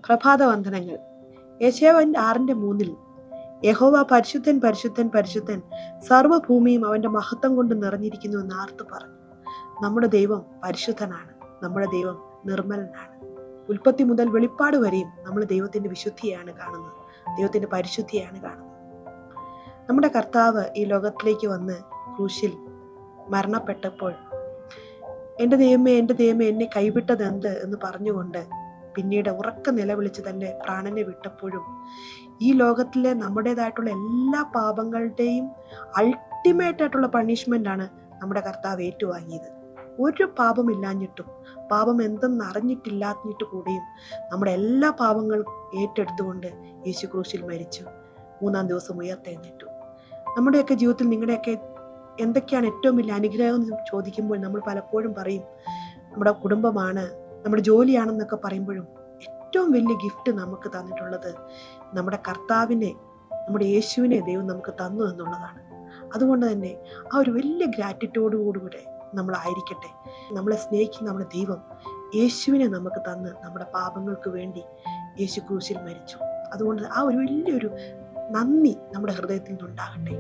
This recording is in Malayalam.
പ്രഭാതവന്ദനങ്ങൾ. യെശയ്യാവിന്റെ 6:3 യഹോവ പരിശുദ്ധൻ പരിശുദ്ധൻ പരിശുദ്ധൻ, സർവ്വഭൂമിയും അവന്റെ മഹത്വം കൊണ്ട് നിറഞ്ഞിരിക്കുന്നു എന്ന് ആർത്തു പറഞ്ഞു. നമ്മുടെ ദൈവം പരിശുദ്ധനാണ്. നമ്മുടെ ദൈവം നിർമ്മലനാണ്. ഉൽപ്പത്തി മുതൽ വെളിപ്പാട് വരെയും നമ്മൾ ദൈവത്തിന്റെ വിശുദ്ധിയാണ് കാണുന്നത്, ദൈവത്തിന്റെ പരിശുദ്ധിയാണ് കാണുന്നത്. നമ്മുടെ കർത്താവ് ഈ ലോകത്തിലേക്ക് വന്ന് ക്രൂശിൽ മരണപ്പെട്ടപ്പോൾ എൻ്റെ ദൈവമേ എൻ്റെ ദൈവമേ എന്നെ കൈവിട്ടത് എന്ത് എന്ന് പറഞ്ഞുകൊണ്ട് പിന്നീട് ഉറക്ക നിലവിളിച്ച് തൻ്റെ പ്രാണനെ വിട്ടപ്പോഴും ഈ ലോകത്തിലെ നമ്മുടേതായിട്ടുള്ള എല്ലാ പാപങ്ങളുടെയും അൾട്ടിമേറ്റ് ആയിട്ടുള്ള പണിഷ്മെന്റ് ആണ് നമ്മുടെ കർത്താവ് ഏറ്റുവാങ്ങിയത്. ഒരു പാപമില്ലാഞ്ഞിട്ടും, പാപം എന്തെന്ന് അറിഞ്ഞിട്ടില്ലാഞ്ഞിട്ട് കൂടിയും നമ്മുടെ എല്ലാ പാപങ്ങളും ഏറ്റെടുത്തുകൊണ്ട് യേശു ക്രൂശിൽ മരിച്ചു, 3-ാം ദിവസം ഉയർത്തെഴുന്നേറ്റു. നമ്മുടെയൊക്കെ ജീവിതത്തിൽ നിങ്ങളുടെയൊക്കെ എന്തൊക്കെയാണ് ഏറ്റവും വലിയ അനുഗ്രഹം എന്ന് ചോദിക്കുമ്പോൾ നമ്മൾ പലപ്പോഴും പറയും നമ്മുടെ കുടുംബമാണ്, നമ്മുടെ ജോലിയാണെന്നൊക്കെ പറയുമ്പോഴും ഏറ്റവും വലിയ ഗിഫ്റ്റ് നമുക്ക് തന്നിട്ടുള്ളത് നമ്മുടെ കർത്താവിനെ, നമ്മുടെ യേശുവിനെ ദൈവം നമുക്ക് തന്നു എന്നുള്ളതാണ്. അതുകൊണ്ട് തന്നെ ആ ഒരു വലിയ ഗ്രാറ്റിറ്റ്യൂഡോടുകൂടെ നമ്മളായിരിക്കട്ടെ. നമ്മളെ സ്നേഹിക്കുന്ന നമ്മുടെ ദൈവം യേശുവിനെ നമുക്ക് തന്ന് നമ്മുടെ പാപങ്ങൾക്ക് വേണ്ടി യേശു ക്രൂശിൽ മരിച്ചു. അതുകൊണ്ട് ആ ഒരു വലിയൊരു നന്ദി നമ്മുടെ ഹൃദയത്തിൽ നിന്നുണ്ടാകട്ടെ.